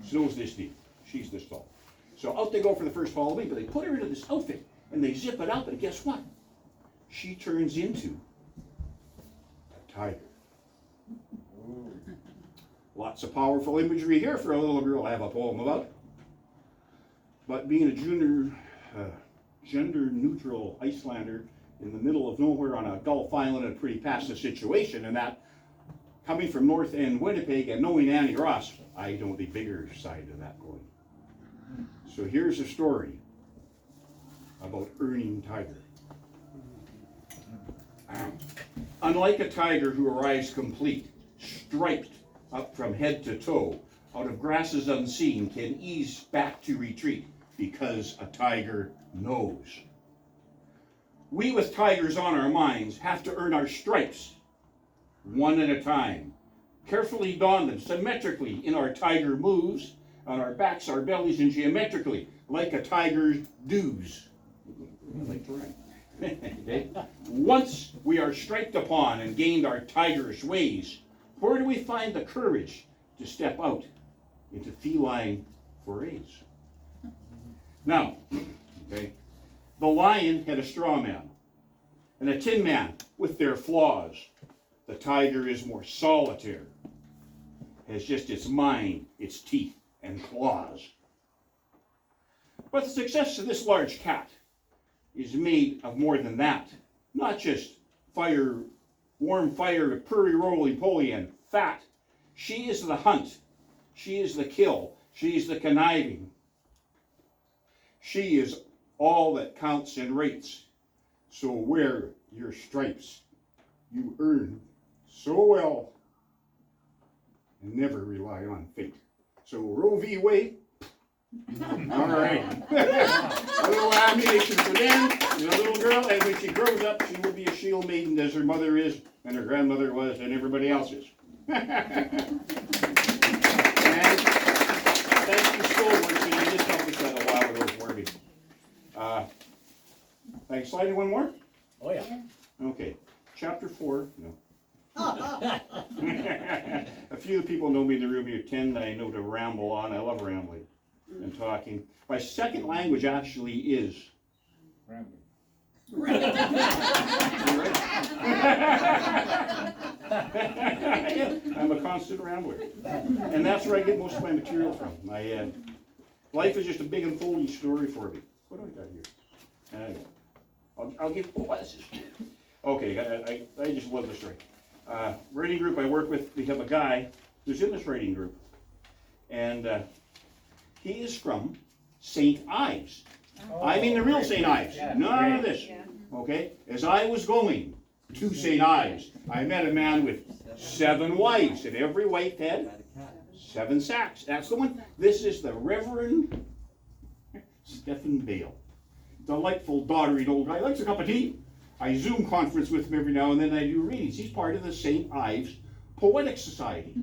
Snow's this deep. She's this tall. So out they go for the first Halloween, but they put her into this outfit and they zip it up, and guess what? She turns into a tiger. Lots of powerful imagery here for a little girl to have a poem about. But being a gender-neutral Icelander in the middle of nowhere on a Gulf island, a pretty passive situation, and that coming from North End Winnipeg and knowing Annie Ross, I know the bigger side of that going. So here's a story about earning tiger. Unlike a tiger who arrives complete, striped up from head to toe, out of grasses unseen, can ease back to retreat, because a tiger knows. We with tigers on our minds have to earn our stripes, one at a time. Carefully don them symmetrically in our tiger moves, on our backs, our bellies, and geometrically, like a tiger's dues. I like to rhyme. Okay? Once we are striped upon and gained our tigerish ways, where do we find the courage to step out into feline forays? Now, okay, the lion had a straw man and a tin man with their flaws. The tiger is more solitaire, has just its mind, its teeth, and claws. But the success of this large cat is made of more than that. Not just fire, warm fire, purry, roly-poly, and fat. She is the hunt. She is the kill. She is the conniving. She is all that counts and rates. So wear your stripes. You earn so well, and never rely on fate. So Roe v. Wade. All right. A little ammunition for them. And a little girl, and when she grows up, she will be a shield maiden as her mother is, and her grandmother was, and everybody else is. And thank you, Stalwart. You just helped us that a while ago for me. Thanks. Slide in one more? Oh, yeah. Okay. Chapter 4. No. A few people know me in the room here tend, I know, to ramble on. I love rambling and talking. My second language actually is Rambling. I'm a constant rambler. And that's where I get most of my material from. My life is just a big unfolding story for me. What do I got here? I'll give, what is this? Okay, I just love this story. Writing group I work with, we have a guy who's in this writing group. And he is from St. Ives. I mean the real St. Ives, none of this. Okay? As I was going to St. Ives, I met a man with 7 wives, and every wife had 7 sacks. That's the one. This is the Reverend Stephen Bale. Delightful, doddering old guy. Likes a cup of tea. I Zoom conference with him every now and then. I do readings. He's part of the St. Ives Poetic Society.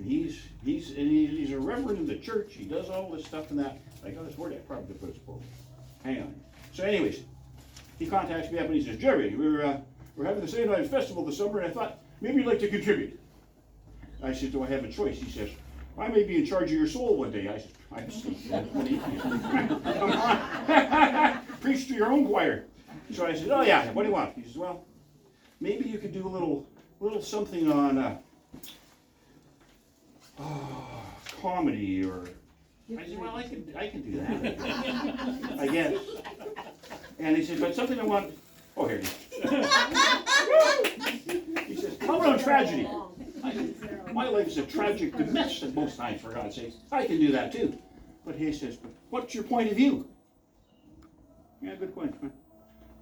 He's a reverend in the church. He does all this stuff and that. I got his word. I probably put his quote. Hang on. So, anyways, he contacts me up and he says, "Jerry, we're having the St. Ives Festival this summer, and I thought maybe you'd like to contribute." I said, "Do I have a choice?" He says, "I may be in charge of your soul one day." I said, "I'm Steve. Come on, preach to your own choir." So I said, "Oh yeah, what do you want?" He says, "Well, maybe you could do a little something on comedy or." I said, "Well, I can do that, I guess." And he said, "But something I want." Oh, here it is. He says, "How about tragedy?" I said, "My life is a tragic mess at most times, for God's sakes. I can do that too." But he says, "But what's your point of view?" Yeah, good point.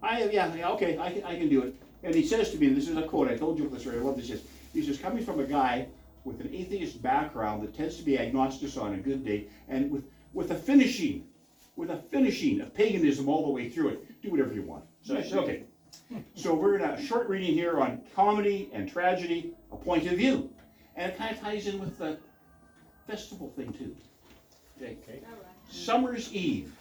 Okay, I can do it. And he says to me, this is a quote, I told you this already, I love this. He says, coming from a guy with an atheist background that tends to be agnostic on a good day, and with a finishing of paganism all the way through it, do whatever you want. So I said, okay. So we're in a short reading here on comedy and tragedy, a point of view. And it kind of ties in with the festival thing too. Okay. Summer's Eve.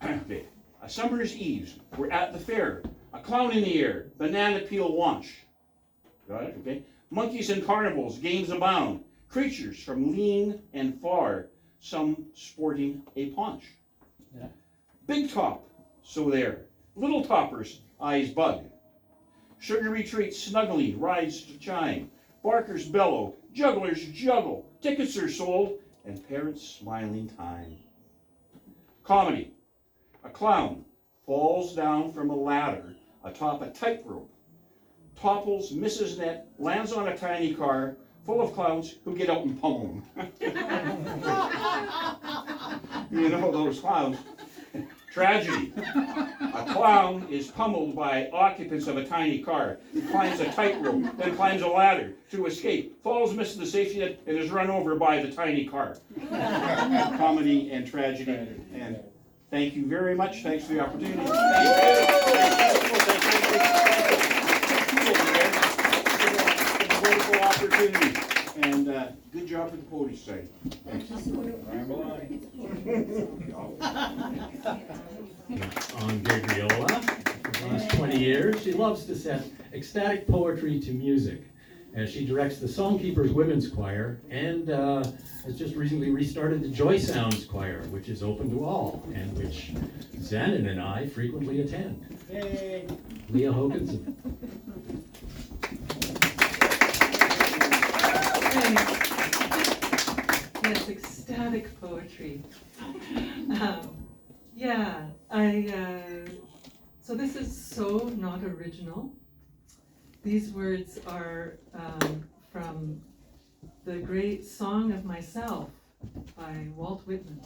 Okay. A summer's eve. We're at the fair. A clown in the air. Banana peel launch. Got it? Okay. Monkeys and carnivals. Games abound. creatures from lean and far, some sporting a paunch. Yeah. Big top, so there. Little toppers, eyes bug. Sugar retreats snugly, rides to chime. Barkers bellow, jugglers juggle, tickets are sold, and parents smiling time. Comedy. A clown falls down from a ladder atop a tightrope, topples, misses net, lands on a tiny car full of clowns who get out and pummel him. You know those clowns. Tragedy. A clown is pummeled by occupants of a tiny car. He climbs a tightrope, then climbs a ladder to escape, falls, misses the safety net, and is run over by the tiny car. Comedy and tragedy. And thank you very much. Thanks for the opportunity. Thank you. It's a wonderful opportunity. And good job for the Poetry Society. Thanks. On Gabriola for the last 20 years. She loves to set ecstatic poetry to music. And she directs the Songkeepers Women's Choir and has just recently restarted the Joy Sounds Choir, which is open to all and which Zanin and I frequently attend. Yay. Leah Hokinson. Yes, ecstatic poetry. So this is so not original. These words are from the great Song of Myself by Walt Whitman.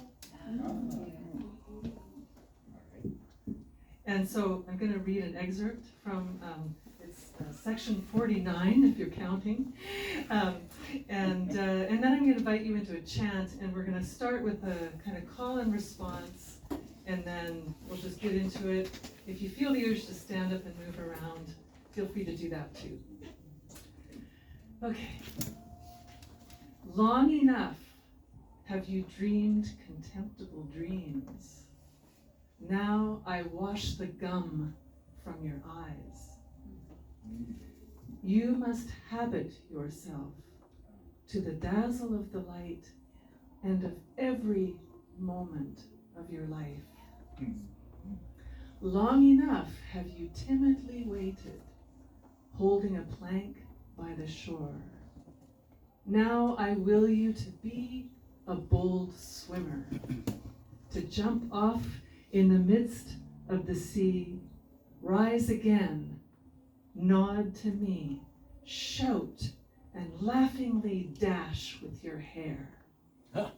And so I'm going to read an excerpt from section 49, if you're counting, and then I'm going to invite you into a chant, and we're going to start with a kind of call and response, and then we'll just get into it. If you feel the urge to stand up and move around, feel free to do that too. Okay. Long enough have you dreamed contemptible dreams. Now I wash the gum from your eyes. You must habit yourself to the dazzle of the light and of every moment of your life. Long enough have you timidly waited, holding a plank by the shore. Now I will you to be a bold swimmer, to jump off in the midst of the sea, rise again, nod to me, shout, and laughingly dash with your hair. Oh,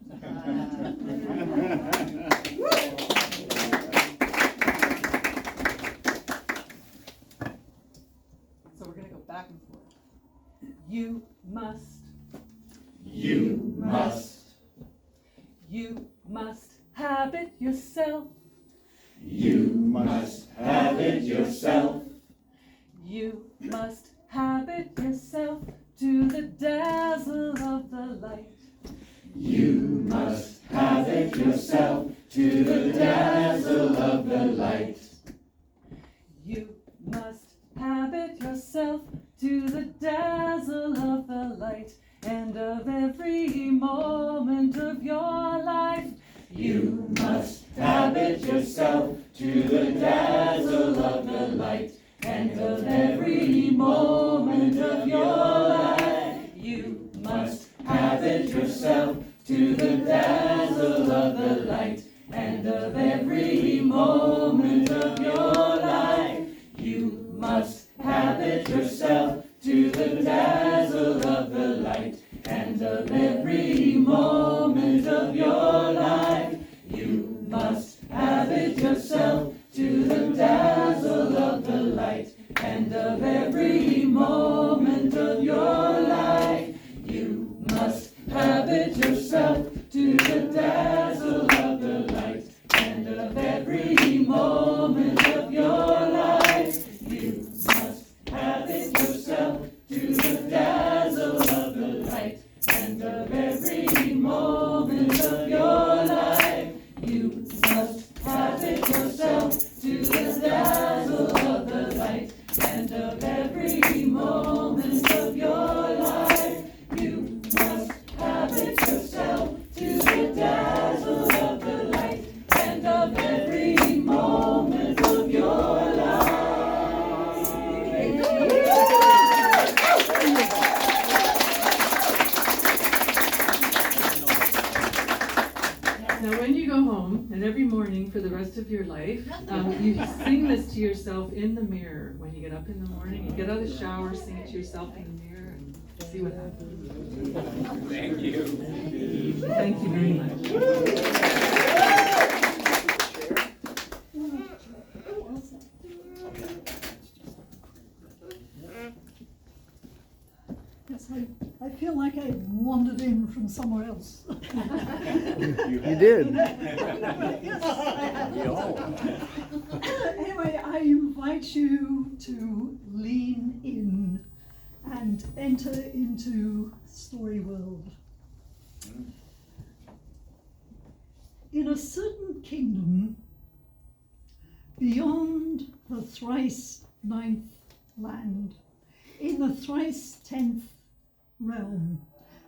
So we're going to go back and forth. You must. You must. You must habit yourself. You must habit yourself. You must habit yourself to the dazzle of the light. You must habit yourself to the dazzle of the light. You must habit yourself to the dazzle of the light and of every moment of your life. You must habit yourself to the dazzle of the light and of every moment of your life. You Must habit yourself to the dazzle of the light and of every moment of your life. You must habit yourself to the dazzle of the light and of every moment of your life. You must habit yourself to the dazzle of the light and of every moment of your life. You must habit yourself to the dazzle of the light and of every moment of your life. You must habit yourself to the dazzle of the light and of every moment of your life. You must habit yourself to the dazzle of the light and of every moment of your life. You must Now, when you go home, and every morning for the rest of your life, you sing this to yourself in the mirror. When you get up in the morning, you get out of the shower, sing it to yourself in the mirror, and see what happens. Thank you. Thank you very much. Yes, I feel like I wandered in from somewhere else. You did. Yes, I have. Anyway, I invite you to lean in and enter into story world. In a certain kingdom beyond the thrice ninth land, in the thrice 10th realm,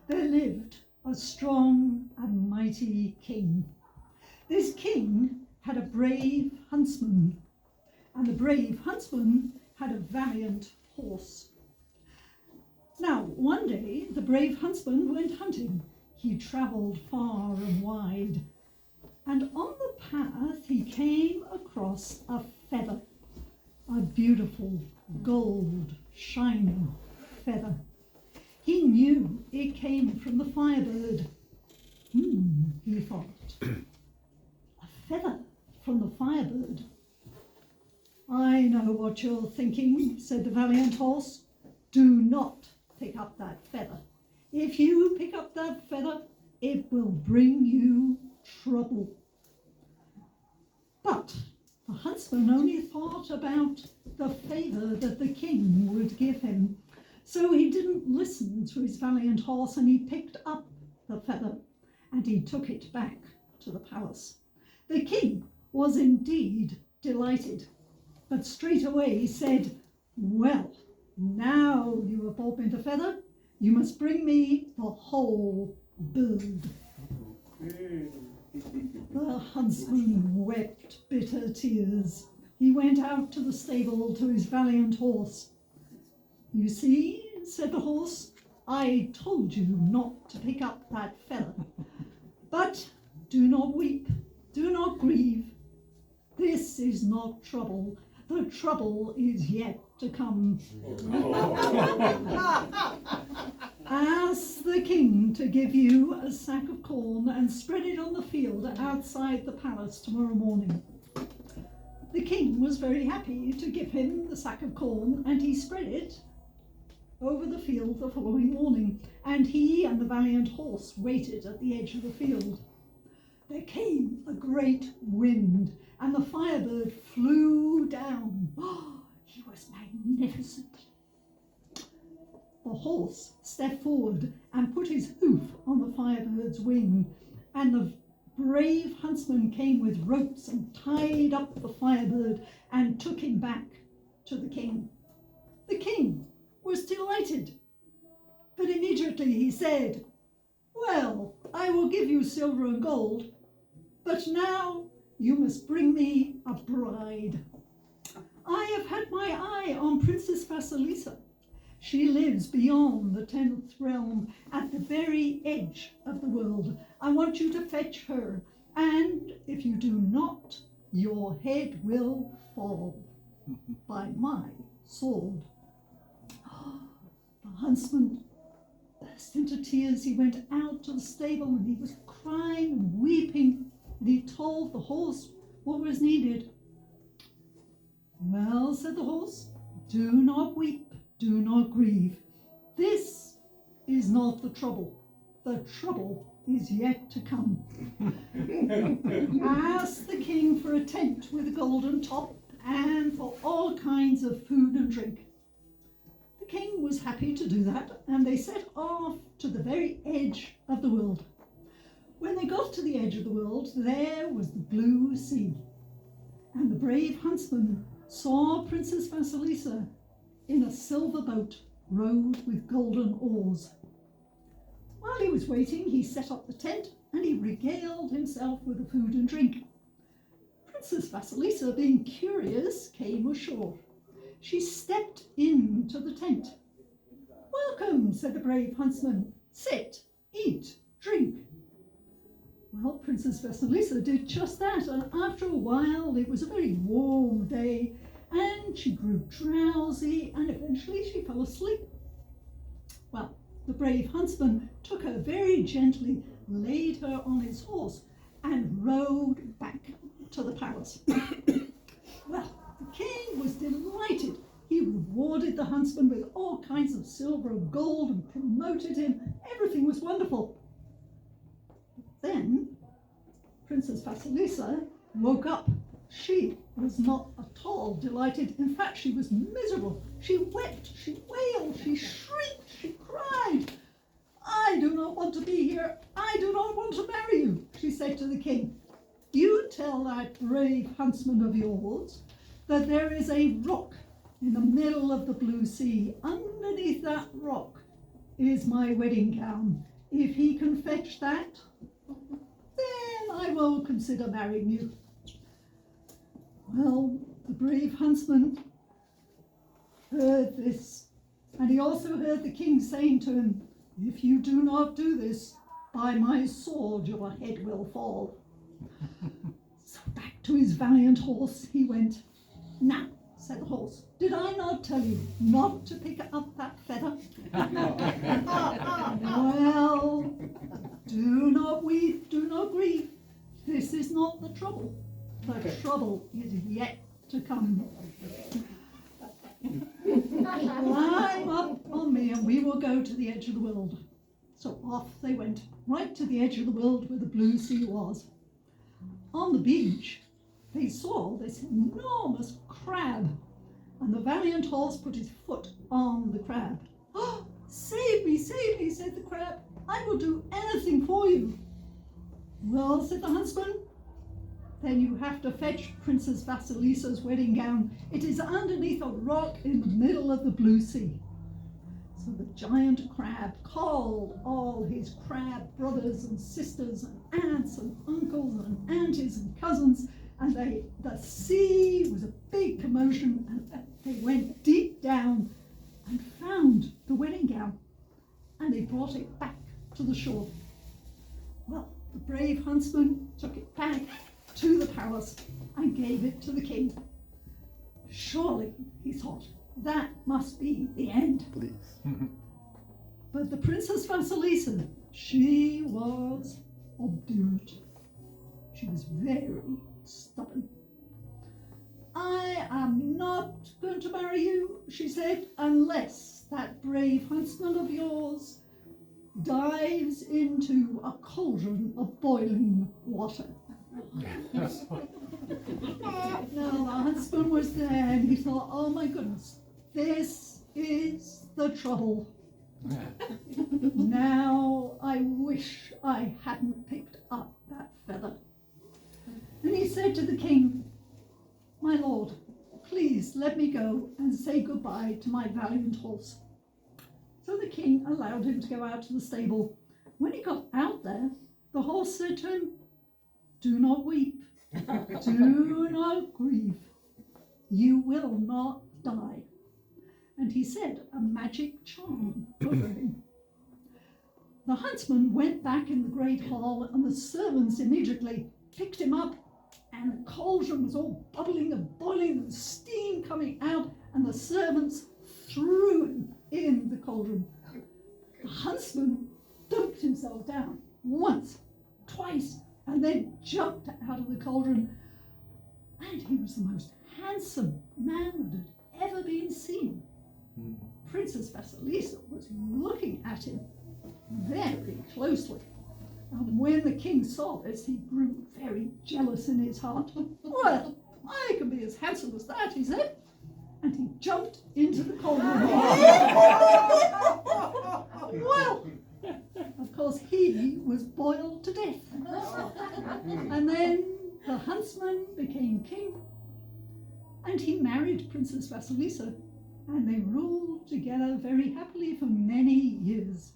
there lived a strong and mighty king. This king had a brave huntsman, and the brave huntsman had a valiant horse. Now, one day, the brave huntsman went hunting. He travelled far and wide, and on the path he came across a feather, a beautiful gold shining feather. He knew it came from the firebird. He thought, a feather from the firebird. I know what you're thinking, said the valiant horse. Do not pick up that feather. If you pick up that feather, it will bring you trouble. But the huntsman only thought about the favour that the king would give him. So he didn't listen to his valiant horse, and he picked up the feather and he took it back to the palace. The king was indeed delighted, but straight away he said, well, now you have brought me the feather, you must bring me the whole bird. The huntsman wept bitter tears. He went out to the stable to his valiant horse. You see, said the horse, I told you not to pick up that feather. But do not weep, do not grieve. This is not trouble. The trouble is yet to come. Ask the king to give you a sack of corn and spread it on the field outside the palace tomorrow morning. The king was very happy to give him the sack of corn, and he spread it over the field the following morning, and he and the valiant horse waited at the edge of the field. There came a great wind, and the firebird flew down. Oh, he was magnificent. The horse stepped forward and put his hoof on the firebird's wing, and the brave huntsman came with ropes and tied up the firebird and took him back to the king. The king was delighted, but immediately he said, well, I will give you silver and gold, but now you must bring me a bride. I have had my eye on Princess Vasilisa. She lives beyond the 10th realm, at the very edge of the world. I want you to fetch her, and if you do not, your head will fall by my sword. The huntsman burst into tears. He went out to the stable, and he was crying and weeping, and he told the horse what was needed. Well, said the horse, do not weep, do not grieve. This is not the trouble. The trouble is yet to come. Ask the king for a tent with a golden top and for all kinds of food and drink. The king was happy to do that, and they set off to the very edge of the world. When they got to the edge of the world, there was the blue sea, and the brave huntsman saw Princess Vasilisa in a silver boat rowed with golden oars. While he was waiting, he set up the tent and he regaled himself with the food and drink. Princess Vasilisa, being curious, came ashore. She stepped into the tent. Welcome, said the brave huntsman. Sit, eat, drink. Well, Princess Vasilisa did just that, and after a while it was a very warm day, and she grew drowsy, and eventually she fell asleep. Well, the brave huntsman took her very gently, laid her on his horse, and rode back to the palace. Well, the king was delighted. He rewarded the huntsman with all kinds of silver and gold and promoted him. Everything was wonderful. Then Princess Vasilisa woke up. She was not at all delighted. In fact, she was miserable. She wept, she wailed, she shrieked, she cried. "I do not want to be here. I do not want to marry you," she said to the king. "You tell that brave huntsman of yours that there is a rock in the middle of the blue sea. Underneath that rock is my wedding gown. If he can fetch that, then I will consider marrying you." Well, the brave huntsman heard this, and he also heard the king saying to him, "If you do not do this, by my sword your head will fall." So back to his valiant horse he went. "Now," said the horse, "did I not tell you not to pick up that feather?" "Well, do not weep, do not grieve. This is not the trouble. The trouble is yet to come. Climb up on me and we will go to the edge of the world." So off they went, right to the edge of the world where the blue sea was. On the beach, they saw this enormous crab, and the valiant horse put his foot on the crab. "Oh, save me," said the crab. "I will do anything for you." "Well," said the huntsman, "then you have to fetch Princess Vasilisa's wedding gown. It is underneath a rock in the middle of the blue sea." So the giant crab called all his crab brothers and sisters and aunts and uncles and aunties and cousins, and the sea was a big commotion, and they went deep down and found the wedding gown, and they brought it back to the shore. Well, the brave huntsman took it back to the palace and gave it to the king. Surely, he thought, that must be the end. Please. But the Princess Vasilisa, she was obdurate. She was very stubborn. "I am not going to marry you," she said, "unless that brave huntsman of yours dives into a cauldron of boiling water." Now the huntsman was there and he thought, "Oh my goodness, this is the trouble. Now I wish I hadn't picked up that feather." And he said to the king, "My lord, please let me go and say goodbye to my valiant horse." So the king allowed him to go out to the stable. When he got out there, the horse said to him, "Do not weep, do not grieve. You will not die." And he said a magic charm over him. The huntsman went back in the great hall, and the servants immediately picked him up, and the cauldron was all bubbling and boiling and steam coming out, and the servants threw him in the cauldron. The huntsman dumped himself down once, twice, and then jumped out of the cauldron, and he was the most handsome man that had ever been seen. Princess Vasilisa was looking at him very closely, and when the king saw this, he grew very jealous in his heart. "Well, I can be as handsome as that," he said, and he jumped into the cauldron. Well, of course, he was boiled to death. And then the huntsman became king, and he married Princess Vasilisa, and they ruled together very happily for many years.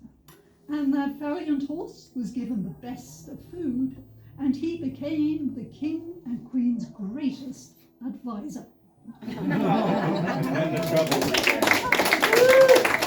And that valiant horse was given the best of food, and he became the king and queen's greatest advisor. And the trouble began.